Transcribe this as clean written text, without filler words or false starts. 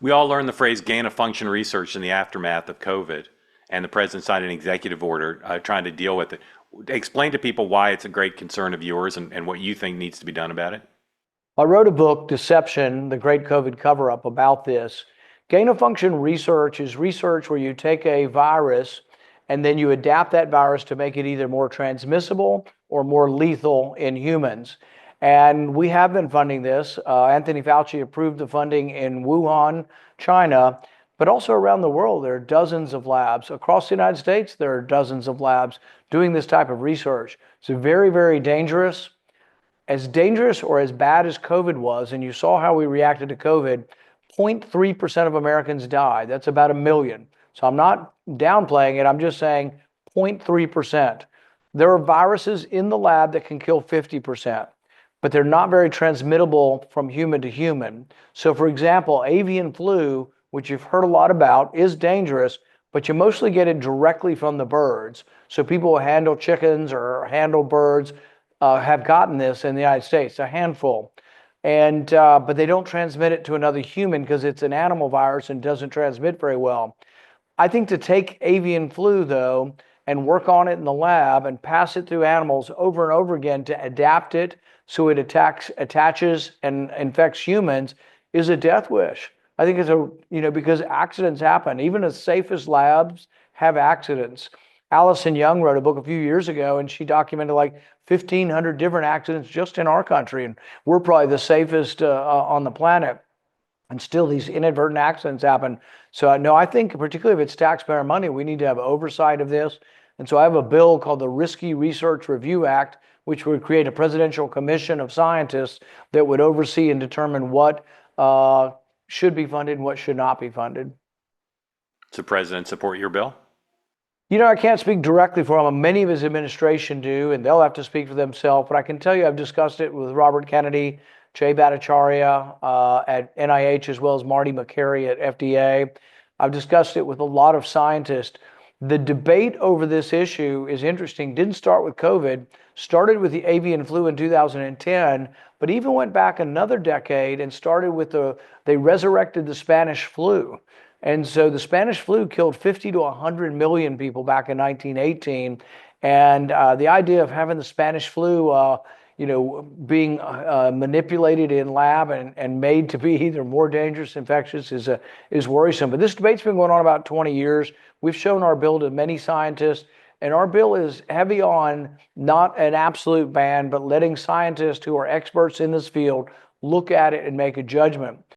We all learned the phrase gain of function research in the aftermath of COVID, and the president signed an executive order trying to deal with it. Explain to people why it's a great concern of yours and what you think needs to be done about it. I wrote a book, Deception, the Great COVID Cover-Up, about this. Gain-of-function research is research where you take a virus and then you adapt that virus to make it either more transmissible or more lethal in humans. And we have been funding this. Anthony Fauci approved the funding in Wuhan, China, but also around the world. There are dozens of labs. Across the United States, there are dozens of labs doing this type of research. It's very, very dangerous. As dangerous or as bad as COVID was, and you saw how we reacted to COVID, 0.3% of Americans died. That's about 1 million. So I'm not downplaying it. I'm just saying 0.3%. There are viruses in the lab that can kill 50%, but they're not very transmittable from human to human. So for example, avian flu, which you've heard a lot about, is dangerous, but you mostly get it directly from the birds. So people who handle chickens or handle birds have gotten this in the United States, a handful. And but they don't transmit it to another human because it's an animal virus and doesn't transmit very well. I think to take avian flu, though, and work on it in the lab and pass it through animals over and over again to adapt it so it attaches and infects humans is a death wish. I think it's because accidents happen. Even the safest labs have accidents. Allison Young wrote a book a few years ago, and she documented like 1,500 different accidents just in our country. And we're probably the safest on the planet. And still these inadvertent accidents happen. So no, I think particularly if it's taxpayer money, we need to have oversight of this. And so I have a bill called the Risky Research Review Act, which would create a presidential commission of scientists that would oversee and determine what should be funded and what should not be funded. Does the president support your bill? I can't speak directly for him. Many of his administration do, and they'll have to speak for themselves. But I can tell you I've discussed it with Robert Kennedy, Jay Bhattacharya at NIH, as well as Marty McCary at FDA. I've discussed it with a lot of scientists. The debate over this issue is interesting. Didn't start with COVID, started with the avian flu in 2010, but even went back another decade and started with they resurrected the Spanish flu. And so the Spanish flu killed 50 to 100 million people back in 1918. And the idea of having the Spanish flu, being manipulated in lab and made to be either more dangerous, infectious is worrisome. But this debate's been going on about 20 years. We've shown our bill to many scientists, and our bill is heavy on not an absolute ban, but letting scientists who are experts in this field look at it and make a judgment.